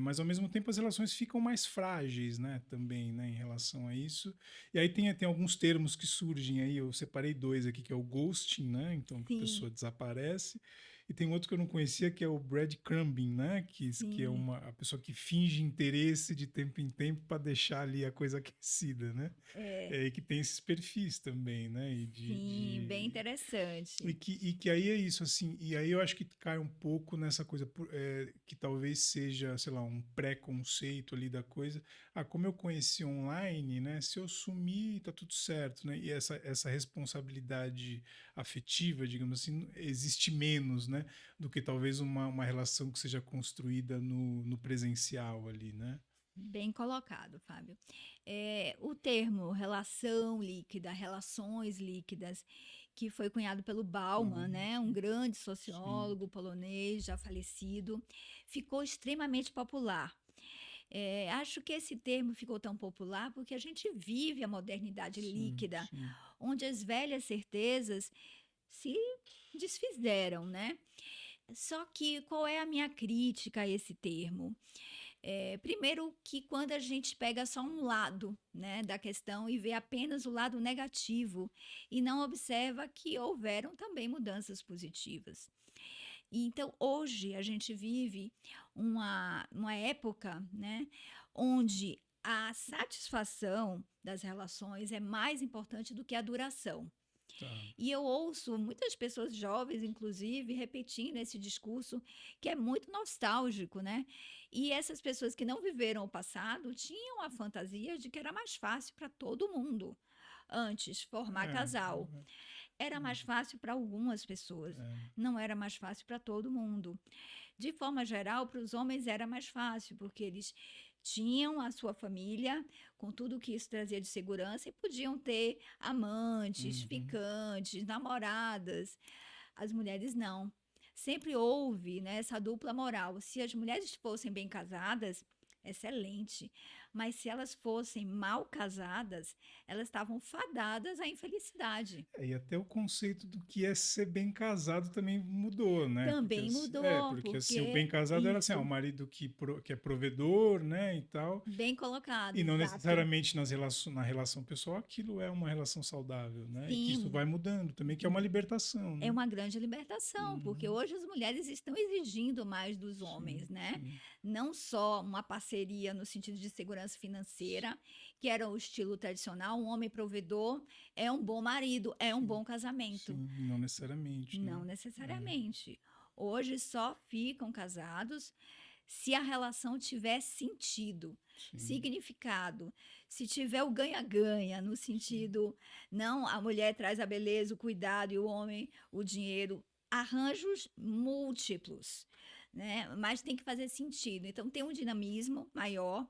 A: Mas ao mesmo tempo as relações ficam mais frágeis, né? Também, né? Em relação a isso. E aí tem alguns termos que surgem aí, eu separei dois aqui, que é o ghosting, né? Então, que a
B: Sim,
A: pessoa desaparece. E tem outro que eu não conhecia, que é o breadcrumbing, né? Que é
B: sim,
A: a pessoa que finge interesse de tempo em tempo para deixar ali a coisa aquecida, né?
B: é,
A: E que tem esses perfis também, né?
B: sim, bem interessante.
A: E que aí é isso, assim, e aí eu acho que cai um pouco nessa coisa que talvez seja, sei lá, um preconceito ali da coisa. Ah, como eu conheci online, né? Se eu sumir, tá tudo certo, né? E essa responsabilidade afetiva, digamos assim, existe menos, né? Do que talvez uma relação que seja construída no presencial ali, né?
B: Bem colocado, Fábio. O termo relação líquida, relações líquidas, que foi cunhado pelo Bauman,
A: Bom,
B: né, um grande
A: sim,
B: sociólogo polonês já falecido, ficou extremamente popular. Acho que esse termo ficou tão popular porque a gente vive a modernidade
A: sim,
B: líquida,
A: sim.
B: onde as velhas certezas se desfizeram, né? Só que qual é a minha crítica a esse termo? Primeiro que quando a gente pega só um lado, né, da questão e vê apenas o lado negativo e não observa que houveram também mudanças positivas. E então hoje a gente vive uma época, né, onde a satisfação das relações é mais importante do que a duração.
A: Tá.
B: E eu ouço muitas pessoas jovens, inclusive, repetindo esse discurso que é muito nostálgico, né? E essas pessoas que não viveram o passado tinham a fantasia de que era mais fácil para todo mundo antes formar
A: É,
B: casal. Era mais fácil para algumas pessoas,
A: é,
B: não era mais fácil para todo mundo. De forma geral, para os homens era mais fácil, porque eles tinham a sua família, com tudo que isso trazia de segurança, e podiam ter amantes,
A: Uhum.
B: ficantes, namoradas. As mulheres não. Sempre houve, né, essa dupla moral. Se as mulheres fossem bem casadas, excelente. Mas se elas fossem mal casadas, elas estavam fadadas à infelicidade.
A: E até o conceito do que é ser bem casado também mudou, né? Porque,
B: Também mudou,
A: porque assim, o bem
B: porque
A: casado era assim, o
B: isso,
A: marido que é provedor, né, e tal.
B: bem colocado,
A: E não
B: exato.
A: necessariamente na relação pessoal aquilo é uma relação saudável, né? E que isso
B: Sim,
A: vai mudando também, que é uma libertação,
B: é
A: né?
B: uma grande libertação, porque
A: Uhum.
B: hoje as mulheres estão exigindo mais dos homens,
A: Sim,
B: né?
A: sim,
B: Não só uma parceria no sentido de segurança financeira, que era o estilo tradicional, um homem provedor é um bom marido, é um
A: sim,
B: bom casamento.
A: sim, não necessariamente,
B: Não
A: né? É,
B: necessariamente. Hoje só ficam casados se a relação tiver sentido,
A: sim,
B: significado, se tiver o ganha-ganha, no
A: sim,
B: sentido, não a mulher traz a beleza, o cuidado e o homem o dinheiro, arranjos múltiplos, né? Mas tem que fazer sentido. Então tem um dinamismo maior,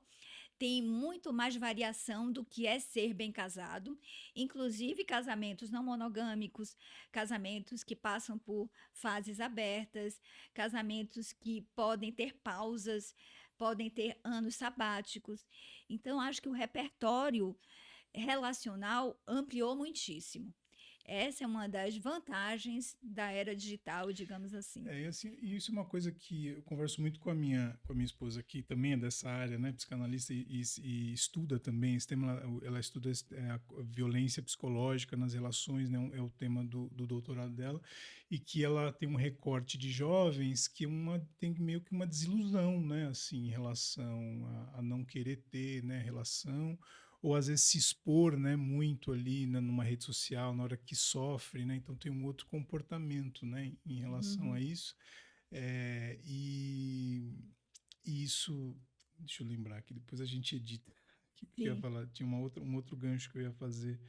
B: tem muito mais variação do que é ser bem casado, inclusive casamentos não monogâmicos, casamentos que passam por fases abertas, casamentos que podem ter pausas, podem ter anos sabáticos. Então, acho que o repertório relacional ampliou muitíssimo. Essa é uma das vantagens da era digital, digamos assim.
A: E assim, e isso é uma coisa que eu converso muito com a minha esposa, que também é dessa área, né, psicanalista, e estuda também esse tema, ela estuda a violência psicológica nas relações, né, é o tema do doutorado dela, e que ela tem um recorte de jovens que tem meio que uma desilusão, né, assim, em relação a não querer ter, né, relação, ou às vezes se expor, né, muito ali, né, numa rede social, na hora que sofre, né, então tem um outro comportamento, né, em relação a
B: Uhum.
A: isso, é, e isso, deixa eu lembrar que depois a gente edita, que eu ia
B: Sim.
A: falar, tinha um outro gancho que eu ia fazer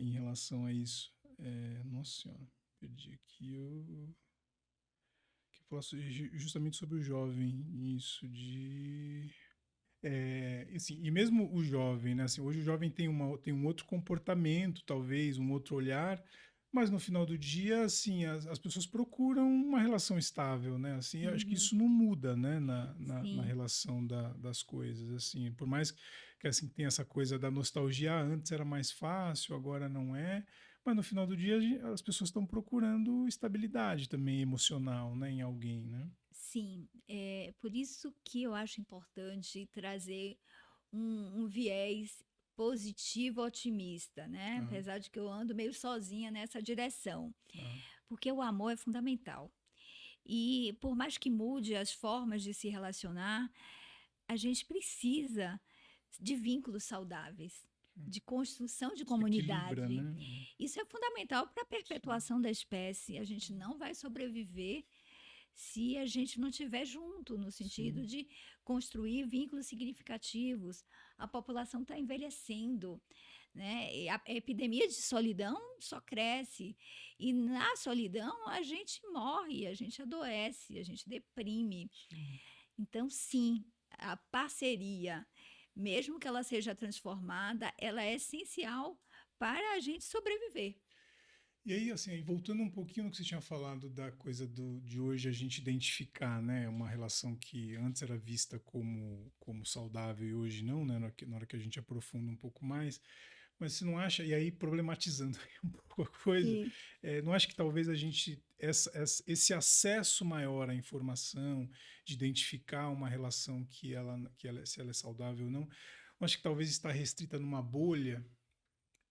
A: em relação a isso, nossa senhora, perdi aqui, que eu falar justamente sobre o jovem, isso de assim, e mesmo o jovem, né? Assim, hoje o jovem tem um outro comportamento, talvez, um outro olhar, mas no final do dia, assim, as pessoas procuram uma relação estável, né? Assim, eu acho que
B: Uhum.
A: isso não muda, né? Na
B: Sim.
A: relação das coisas, assim. Por mais que, assim, tem essa coisa da nostalgia, antes era mais fácil, agora não é. Mas no final do dia, as pessoas estão procurando estabilidade também emocional, né? Em alguém, né?
B: Sim, é por isso que eu acho importante trazer um viés positivo otimista, né?
A: Ah,
B: Apesar de que eu ando meio sozinha nessa direção,
A: ah,
B: porque o amor é fundamental. E por mais que mude as formas de se relacionar, a gente precisa de vínculos saudáveis, de construção de
A: se equilibra,
B: comunidade.
A: né?
B: Isso é fundamental para a
A: Sim.
B: perpetuação da espécie. A gente não vai sobreviver se a gente não estiver junto, no sentido
A: Sim,
B: de construir vínculos significativos. A população está envelhecendo, né? E a epidemia de solidão só cresce. E na solidão a gente morre, a gente adoece, a gente deprime.
A: sim.
B: Então, sim, a parceria, mesmo que ela seja transformada, ela é essencial para a gente sobreviver.
A: E aí, assim, aí voltando um pouquinho no que você tinha falado da coisa de hoje a gente identificar, né, uma relação que antes era vista como saudável e hoje não, né, na hora que a gente aprofunda um pouco mais, mas você não acha, e aí problematizando um pouco a coisa,
B: Sim,
A: não acha que talvez a gente, esse acesso maior à informação, de identificar uma relação se ela é saudável ou não, não acha que talvez está restrita numa bolha,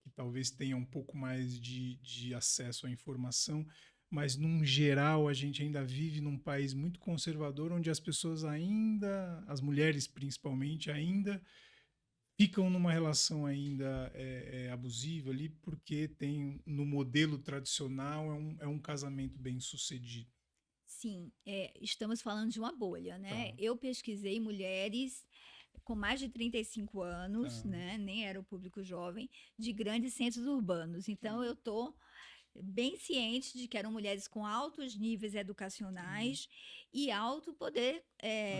A: que talvez tenha um pouco mais de acesso à informação, mas num geral a gente ainda vive num país muito conservador, onde as pessoas ainda, as mulheres principalmente, ainda ficam numa relação ainda abusiva ali, porque tem no modelo tradicional é um casamento bem sucedido.
B: sim, estamos falando de uma bolha, né?
A: Tá,
B: Eu pesquisei mulheres com mais de 35
A: tá,
B: anos, né? Nem era o público jovem, de grandes centros urbanos.
A: tá.
B: Então, eu estou bem ciente de que eram mulheres com altos níveis
A: Hum,
B: educacionais e alto poder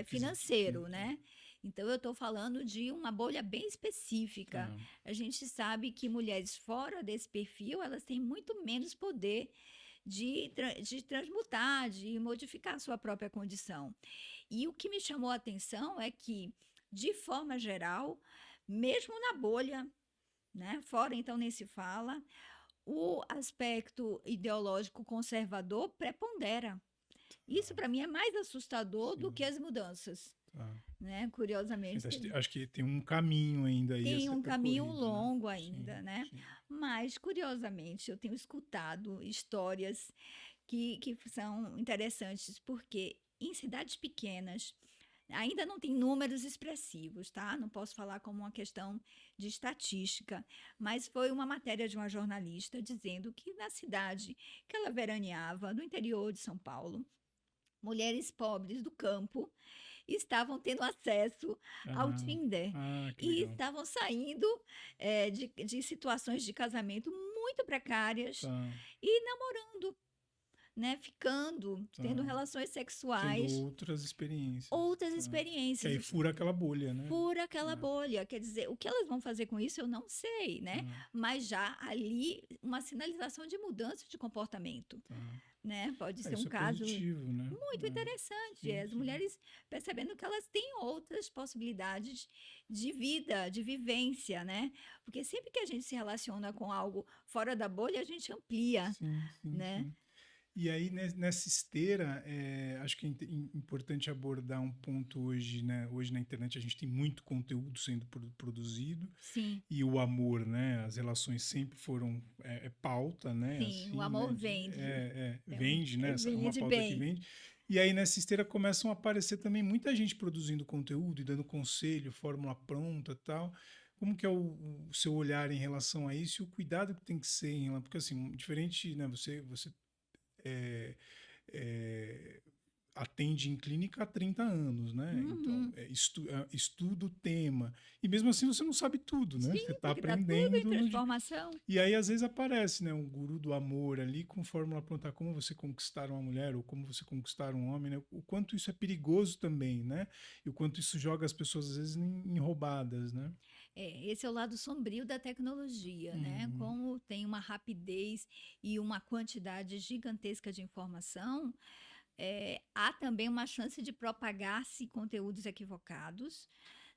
B: financeiro,
A: aquisitivo, tá.
B: né? Então, eu estou falando de uma bolha bem específica.
A: Tá.
B: A gente sabe que mulheres fora desse perfil, elas têm muito menos poder de transmutar, de modificar a sua própria condição. E o que me chamou a atenção é que, de forma geral, mesmo na bolha, né, fora então nem se fala, o aspecto ideológico conservador prepondera. Isso, para mim, é mais assustador do que
A: Sim,
B: as mudanças,
A: tá.
B: né? Curiosamente,
A: Acho que tem um caminho ainda aí a
B: tem
A: ser
B: um caminho
A: percorrido, né?
B: longo ainda,
A: Sim,
B: né?
A: sim.
B: Mas, curiosamente, eu tenho escutado histórias que são interessantes, porque em cidades pequenas ainda não tem números expressivos, tá? Não posso falar como uma questão de estatística, mas foi uma matéria de uma jornalista dizendo que na cidade que ela veraneava, no interior de São Paulo, mulheres pobres do campo estavam tendo acesso ao
A: Ah,
B: Tinder
A: que
B: e
A: legal.
B: estavam saindo de situações de casamento muito precárias
A: Tá,
B: e namorando, né? Ficando, tendo
A: tá.
B: relações
A: Tendo
B: sexuais,
A: outras experiências.
B: outras
A: Tá. Que
B: experiências.
A: aí fura aquela bolha, né?
B: Fura aquela
A: Tá,
B: bolha. Quer dizer, o que elas vão fazer com isso eu não sei, né?
A: tá,
B: Mas já ali uma sinalização de mudança de comportamento,
A: tá.
B: né? Pode ser um
A: Isso é
B: caso
A: positivo, né?
B: muito interessante.
A: Sim,
B: As
A: sim.
B: mulheres percebendo que elas têm outras possibilidades de vida, de vivência, né? Porque sempre que a gente se relaciona com algo fora da bolha, a gente amplia,
A: Sim, sim,
B: né?
A: sim. E aí, nessa esteira, acho que é importante abordar um ponto hoje, né? Hoje na internet a gente tem muito conteúdo sendo produzido
B: Sim,
A: e o amor, né? As relações sempre foram pauta, né?
B: sim, o
A: Assim, né?
B: amor vende.
A: Vende, né? Uma
B: Vende
A: pauta que
B: bem.
A: vende. E aí nessa esteira começam a aparecer também muita gente produzindo conteúdo e dando conselho, fórmula pronta, tal. Como que é o seu olhar em relação a isso e o cuidado que tem que ser em relação, porque assim, diferente, né? Você é, é, atende em clínica há 30 anos, né? Então,
B: Uhum.
A: estuda o tema. E mesmo assim você não sabe tudo, né? Você
B: Sim,
A: está
B: porque está tudo em
A: aprendendo no dia.
B: transformação.
A: E aí, às vezes, aparece, né, um guru do amor ali com fórmula pronta, como você conquistar uma mulher ou como você conquistar um homem, né? O quanto isso é perigoso também, né? E o quanto isso joga as pessoas, às vezes, em roubadas, né?
B: Esse é o lado sombrio da tecnologia, né?
A: Uhum,
B: Como tem uma rapidez e uma quantidade gigantesca de informação, há também uma chance de propagar-se conteúdos equivocados,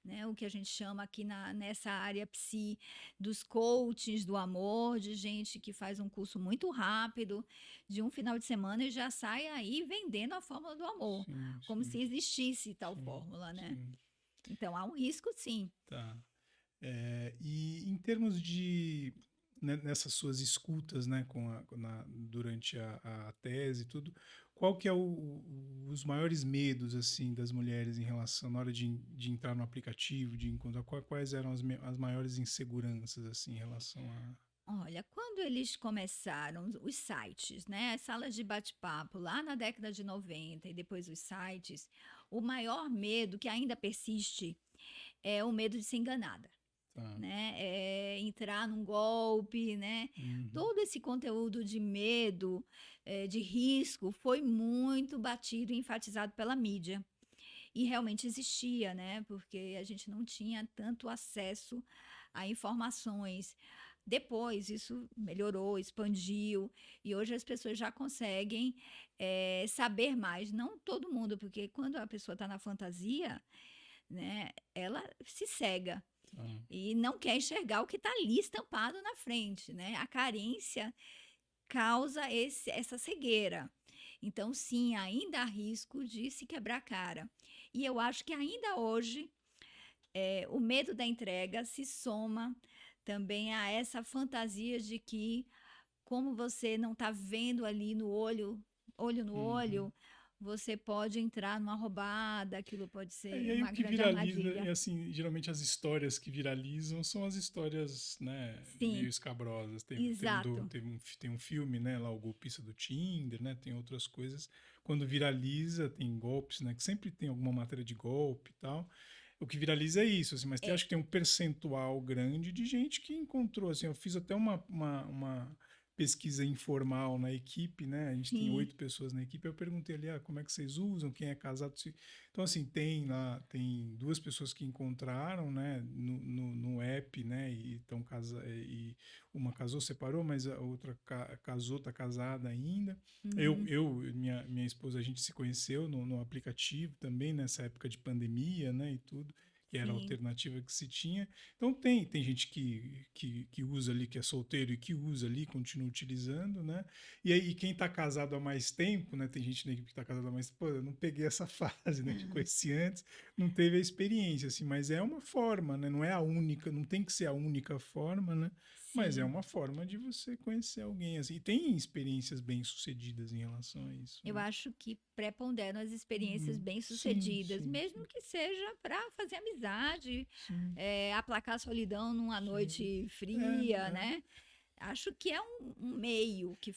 B: né? O que a gente chama aqui nessa área psi dos coaches do amor, de gente que faz um curso muito rápido, de um final de semana e já sai aí vendendo a fórmula do amor,
A: sim,
B: como
A: sim,
B: se existisse tal
A: sim,
B: fórmula, né?
A: sim,
B: Então há um risco, sim.
A: tá. E em termos de nessas suas escutas, né, durante a tese e tudo, qual que é os maiores medos assim das mulheres em relação na hora de entrar no aplicativo, de encontrar quais eram as maiores inseguranças assim em relação a.
B: Olha, quando eles começaram os sites, né, as salas de bate-papo lá na década de 90 e depois os sites, o maior medo que ainda persiste é o medo de ser enganada,
A: Tá.
B: né? É entrar num golpe, né?
A: Uhum.
B: Todo esse conteúdo de medo, de risco, foi muito batido e enfatizado pela mídia. E realmente existia, né? Porque a gente não tinha tanto acesso a informações. Depois isso melhorou, expandiu, e hoje as pessoas já conseguem saber mais. Não todo mundo, porque quando a pessoa está na fantasia, né, ela se cega
A: Tá.
B: e não quer enxergar o que está ali estampado na frente, né? A carência causa essa cegueira. Então, sim, ainda há risco de se quebrar a cara. E eu acho que ainda hoje o medo da entrega se soma também a essa fantasia de que, como você não está vendo ali no olho, olho no
A: Uhum.
B: olho, você pode entrar numa roubada, aquilo pode
A: E
B: ser
A: aí o
B: uma
A: que
B: grande
A: viraliza,
B: armadilha.
A: e assim, geralmente as histórias que viralizam são as histórias, né, meio
B: Sim,
A: escabrosas.
B: exato.
A: Tem um filme, né, lá o golpista do Tinder, né, tem outras coisas. Quando viraliza, tem golpes, né, que sempre tem alguma matéria de golpe e tal. O que viraliza é isso, assim, mas acho que tem um percentual grande de gente que encontrou, assim, eu fiz até uma pesquisa informal na equipe, né? A gente tem
B: Sim,
A: 8 pessoas na equipe. Eu perguntei ali, como é que vocês usam? Quem é casado? Então, assim, tem 2 pessoas que encontraram, né, no app, né? E estão e uma casou, separou, mas a outra casou, tá casada ainda.
B: uhum,
A: Minha esposa, a gente se conheceu no aplicativo também, nessa época de pandemia, né? E tudo, que era a
B: sim,
A: alternativa que se tinha. Então tem gente que usa ali, que é solteiro e que usa ali, continua utilizando, né? E aí quem está casado há mais tempo, né? Tem gente na equipe que está casado há mais tempo, pô, eu não peguei essa fase, né? Te conheci antes, não teve a experiência, assim, mas é uma forma, né? Não é a única, não tem que ser a única forma, né? Mas é
B: sim.
A: uma forma de você conhecer alguém, assim. E tem experiências bem-sucedidas em relação a isso,
B: Eu
A: né?
B: acho que preponderam as experiências
A: Sim,
B: bem-sucedidas,
A: sim,
B: mesmo que seja para fazer amizade,
A: sim,
B: aplacar a solidão numa
A: sim.
B: noite
A: É,
B: fria,
A: é.
B: né? Acho que é um meio que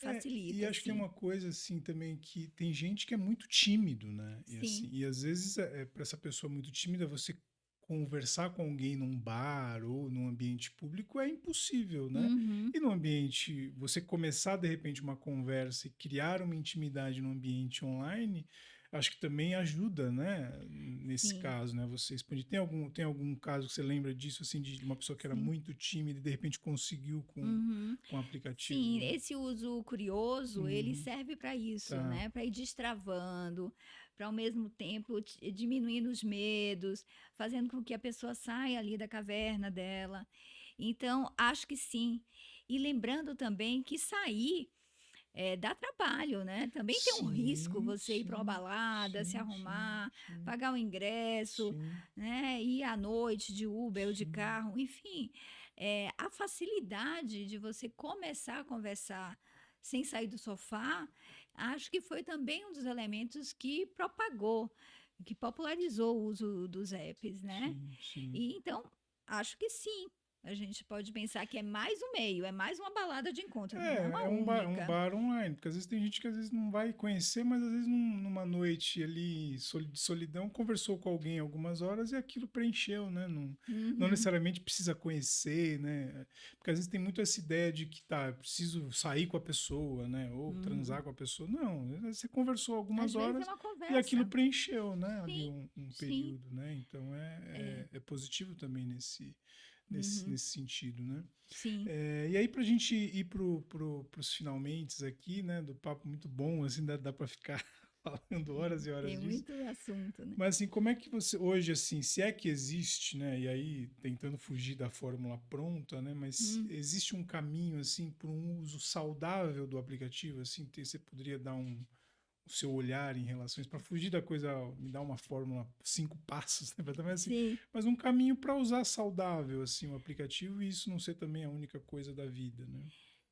A: E
B: facilita,
A: acho que é
B: sim.
A: uma coisa assim também que tem gente que é muito tímido, né? E
B: Sim.
A: assim, e às vezes para essa pessoa muito tímida você conversar com alguém num bar ou num ambiente público é impossível, né?
B: Uhum.
A: E no ambiente, você começar de repente uma conversa e criar uma intimidade no ambiente online, acho que também ajuda, né? Nesse
B: Sim,
A: caso, né? Você expandir. Tem algum caso que você lembra disso, assim, de uma pessoa que era
B: sim.
A: muito tímida e de repente conseguiu
B: Uhum.
A: com o
B: Sim,
A: aplicativo?
B: esse uso curioso, ele
A: Uhum.
B: serve para isso,
A: Tá.
B: né? Para ir destravando, para ao mesmo tempo diminuindo os medos, fazendo com que a pessoa saia ali da caverna dela. Então, acho que sim. E lembrando também que sair dá trabalho, né? Também tem um risco
A: Sim,
B: você ir para uma
A: sim,
B: balada, se
A: sim, sim,
B: arrumar,
A: sim,
B: pagar o ingresso,
A: sim,
B: né? Ir à noite de Uber ou de
A: sim.
B: carro, enfim. A facilidade de você começar a conversar sem sair do sofá, acho que foi também um dos elementos que propagou, que popularizou o uso dos apps, né?
A: Sim, sim.
B: E então, acho que sim. A gente pode pensar que é mais um meio, é mais uma balada de encontro, não é uma
A: É um
B: única.
A: bar online, porque às vezes tem gente que às vezes não vai conhecer, mas às vezes numa noite ali de solidão conversou com alguém algumas horas e aquilo preencheu, né? Não
B: Uhum,
A: necessariamente precisa conhecer, né? Porque às vezes tem muito essa ideia de que tá, eu preciso sair com a pessoa, né? Ou
B: uhum.
A: transar com a pessoa. Não, às vezes você conversou
B: Às
A: algumas
B: vezes é
A: horas
B: uma
A: e aquilo
B: conversa.
A: preencheu, né? Ali
B: Sim,
A: um
B: sim,
A: período, né? Então
B: é.
A: é positivo também
B: Uhum,
A: nesse sentido, né?
B: sim.
A: E aí, para a gente ir pros finalmente aqui, né, do papo muito bom, assim, dá para ficar falando horas e
B: Tem
A: horas disso.
B: muito assunto, né?
A: Mas, assim, como é que você, hoje, assim, se é que existe, né, e aí tentando fugir da fórmula pronta, né, mas
B: Hum.
A: existe um caminho, assim, para um uso saudável do aplicativo, assim, você poderia dar o seu olhar em relação a isso, para fugir da coisa, ó, me dá uma fórmula, 5 passos, né? Mas, assim,
B: Sim,
A: mas um caminho para usar saudável assim o aplicativo e isso não ser também a única coisa da vida, né?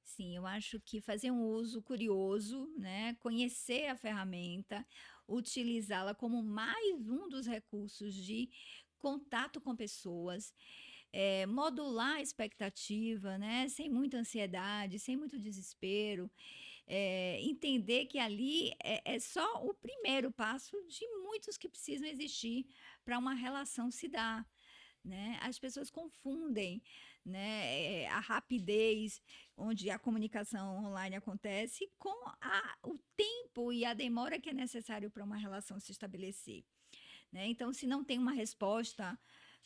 B: sim, eu acho que fazer um uso curioso, né? Conhecer a ferramenta, utilizá-la como mais um dos recursos de contato com pessoas, modular a expectativa, né? Sem muita ansiedade, sem muito desespero, entender que ali é só o primeiro passo de muitos que precisam existir para uma relação se dar, né? As pessoas confundem, né, a rapidez onde a comunicação online acontece com o tempo e a demora que é necessário para uma relação se estabelecer, né? Então, se não tem uma resposta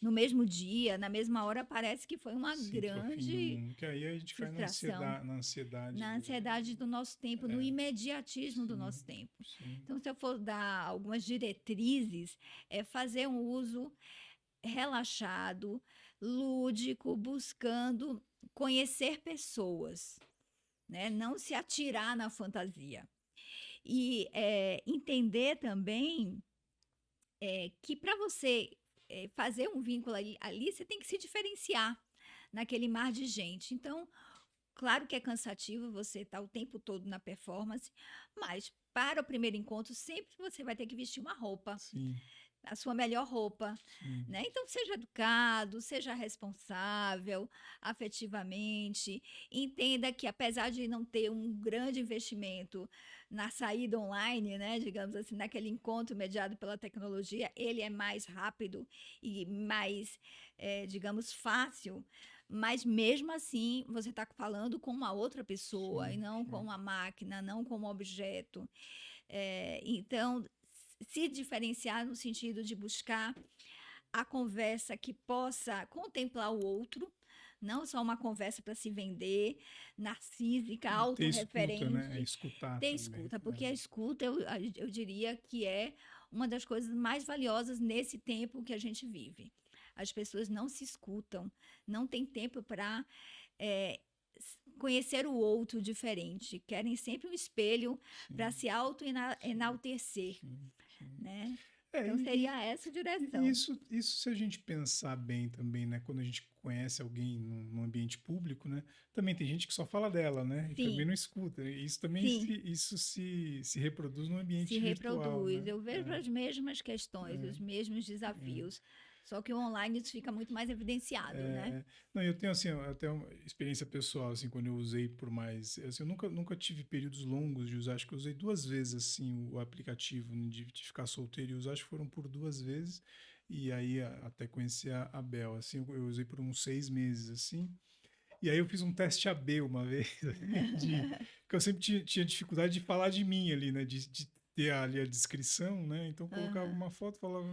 B: no mesmo dia, na mesma hora, parece que foi uma
A: Sinto o fim do
B: grande
A: mundo, que aí a gente cai
B: frustração,
A: na ansiedade
B: na
A: do
B: ansiedade do nosso tempo, no imediatismo do
A: sim,
B: nosso tempo.
A: sim,
B: Então, se eu for dar algumas diretrizes, é fazer um uso relaxado, lúdico, buscando conhecer pessoas, né? Não se atirar na fantasia. E entender também que para você fazer um vínculo ali, você tem que se diferenciar naquele mar de gente. Então, claro que é cansativo você estar o tempo todo na performance, mas para o primeiro encontro, sempre você vai ter que vestir uma roupa,
A: sim,
B: a sua melhor roupa,
A: sim,
B: né? Então seja educado, seja responsável afetivamente, entenda que apesar de não ter um grande investimento na saída online, né, digamos assim, naquele encontro mediado pela tecnologia, ele é mais rápido e mais, digamos, fácil, Mas mesmo assim, você está falando com uma outra pessoa e
A: Sim,
B: não com
A: sim.
B: uma máquina, não com um objeto. Então, se diferenciar no sentido de buscar a conversa que possa contemplar o outro, não só uma conversa para se vender, narcísica,
A: E ter escuta, né? É
B: autorreferente,
A: escutar
B: ter
A: também.
B: escuta, porque a escuta eu diria que é uma das coisas mais valiosas nesse tempo que a gente vive. As pessoas não se escutam, não têm tempo para conhecer o outro diferente, querem sempre um espelho para
A: Sim,
B: se
A: sim,
B: auto-enaltecer,
A: sim, sim.
B: né?
A: É,
B: Então seria essa a
A: e
B: direção.
A: isso se a gente pensar bem também, né? Quando a gente conhece alguém num ambiente público, né? Também tem gente que só fala dela, né? E também
B: Sim,
A: não escuta. E isso também
B: sim,
A: se reproduz no
B: se
A: ambiente virtual,
B: reproduz.
A: né?
B: Eu vejo as mesmas questões, os mesmos desafios, só que o online isso fica muito mais evidenciado, né?
A: Não, eu tenho assim, até uma experiência pessoal, assim, quando eu usei por mais, assim, eu nunca tive períodos longos de usar, acho que eu usei 2 vezes, assim, o aplicativo, né, de ficar solteiro e usar, acho que foram por 2 vezes, e aí até conhecer a Bel, assim, eu usei por uns 6 meses, assim, e aí eu fiz um teste AB uma vez, que eu sempre tinha dificuldade de falar de mim ali, né, de ter ali a descrição, né, então eu colocava
B: Aham.
A: uma foto, falava,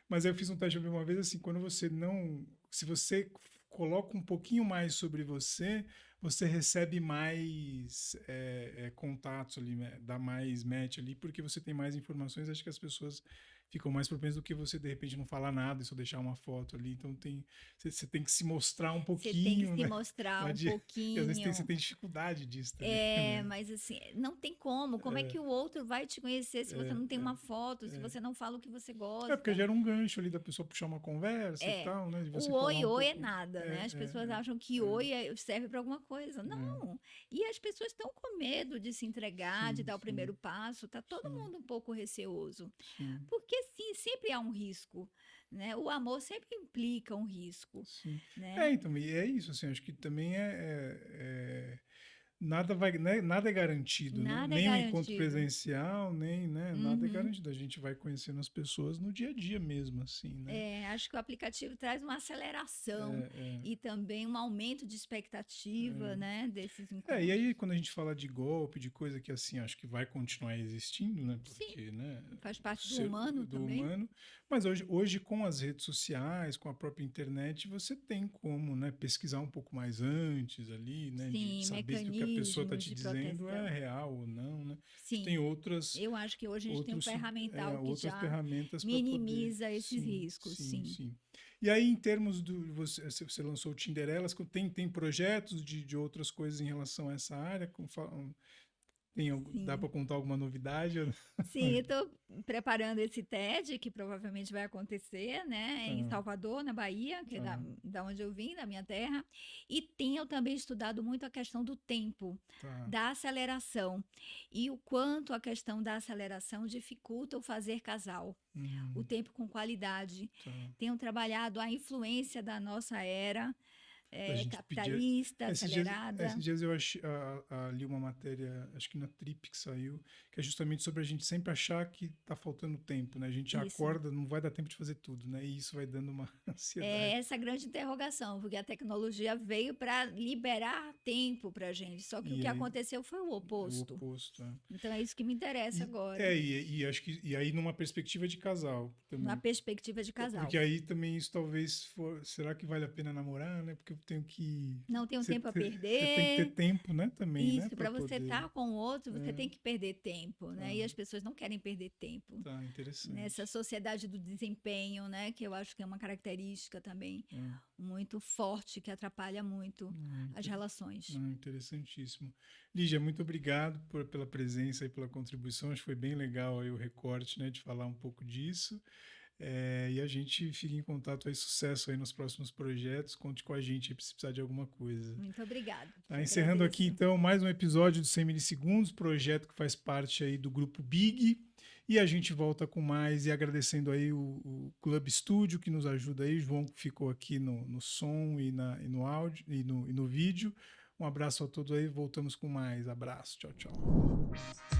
A: mas aí eu fiz um teste AB uma vez, assim, quando você não, se você coloca um pouquinho mais sobre você, você recebe mais contatos ali, né, dá mais match ali, porque você tem mais informações, acho que as pessoas ficam mais propensas do que você, de repente, não falar nada e só deixar uma foto ali, então você tem que se mostrar um
B: Você tem que
A: pouquinho,
B: se
A: né?
B: mostrar
A: Não
B: um
A: adianta, e às vezes você
B: pouquinho.
A: tem dificuldade disso também, né?
B: Mas assim, não tem como. Como é que o outro vai te conhecer se você não tem uma foto, se você não fala o que você
A: Porque
B: gosta?
A: gera um gancho ali da pessoa puxar uma conversa e
B: É.
A: tal, né? De você
B: O
A: falar
B: oi,
A: um
B: oi é
A: pouco.
B: nada,
A: É,
B: né? As pessoas
A: é,
B: acham que
A: é, é,
B: oi serve para alguma coisa. Não. E as pessoas estão com medo de se entregar, de
A: sim,
B: dar o
A: sim,
B: primeiro passo. Tá todo
A: sim,
B: mundo um pouco receoso.
A: sim,
B: Porque sim, sempre há um risco, né? O amor sempre implica um risco,
A: sim.
B: né?
A: Então, e é isso, assim, acho que também nada vai, né, nada é garantido, né?
B: Nada é
A: Nem o encontro
B: garantido.
A: presencial, nem, né, nada é
B: Uhum.
A: garantido. A gente vai conhecendo as pessoas no dia a dia mesmo, assim, né?
B: Acho que o aplicativo traz uma aceleração
A: É, é,
B: e também um aumento de expectativa, né, desses
A: e aí
B: encontros.
A: quando a gente fala de golpe, de coisa que assim, acho que vai continuar existindo, né?
B: Sim,
A: Porque, né,
B: faz parte do humano
A: do
B: também.
A: humano, mas hoje com as redes sociais, com a própria internet, você tem como, né, pesquisar um pouco mais antes ali, né, de
B: Sim,
A: saber se o que a pessoa está
B: mecanismos
A: te
B: de
A: dizendo é
B: proteção.
A: real ou não, né? A gente
B: Sim,
A: tem outras
B: eu acho que hoje a gente tem um ferramental que
A: outras
B: já
A: ferramentas para poder.
B: minimiza esses
A: Sim,
B: riscos,
A: sim,
B: sim.
A: sim. E aí, em termos do. Você lançou o Tinderelas, tem projetos de outras coisas em relação a essa área? Dá
B: Sim.
A: para contar alguma novidade?
B: Sim, eu estou preparando esse TED, que provavelmente vai acontecer, né, em
A: Tá,
B: Salvador, na Bahia, que é
A: tá,
B: da onde eu vim, da minha terra. E tenho também estudado muito a questão do tempo,
A: tá.
B: da aceleração, e o quanto a questão da aceleração dificulta o fazer casal, o
A: Hum,
B: tempo com qualidade.
A: tá.
B: Tenho trabalhado a influência da nossa era
A: Da gente pedir.
B: capitalista, acelerada.
A: Esses dias eu li uma matéria, acho que na Trip que saiu, que é justamente sobre a gente sempre achar que tá faltando tempo, né? A gente
B: Isso.
A: acorda, não vai dar tempo de fazer tudo, né? E isso vai dando uma
B: É
A: ansiedade.
B: essa grande interrogação, porque a tecnologia veio para liberar tempo para a gente, só que o
A: E
B: que
A: aí
B: aconteceu foi o
A: é o
B: oposto.
A: oposto. É.
B: Então é isso que me interessa
A: E,
B: agora,
A: acho que e aí numa perspectiva de casal
B: na
A: também.
B: perspectiva de casal.
A: Porque aí também isso talvez for. Será que vale a pena namorar, né? Porque eu tenho que.
B: Não tem um tempo a
A: Você tem que ter
B: perder.
A: tempo, né? Também, né?
B: Isso,
A: Para
B: para você
A: poder.
B: estar com o outro, você
A: É,
B: tem que perder tempo,
A: tá,
B: né? E as pessoas não querem perder tempo.
A: tá,
B: Nessa
A: interessante.
B: sociedade do desempenho, né, que eu acho que é uma característica também
A: É,
B: muito forte que atrapalha muito
A: é,
B: as relações.
A: interessantíssimo. Lígia, muito obrigado pela presença e pela contribuição. Acho que foi bem legal aí o recorte, né? De falar um pouco disso. E a gente fica em contato aí, sucesso aí nos próximos projetos. Conte com a gente aí se precisar de alguma coisa.
B: Muito obrigada.
A: Tá,
B: Te
A: encerrando aqui
B: agradeço.
A: então mais um episódio do 100 milissegundos, projeto que faz parte aí do grupo Big. E a gente volta com mais e agradecendo aí o Club Studio que nos ajuda aí, João que ficou aqui no som e no áudio e no vídeo. Um abraço a todos aí, voltamos com mais. Abraço, tchau, tchau.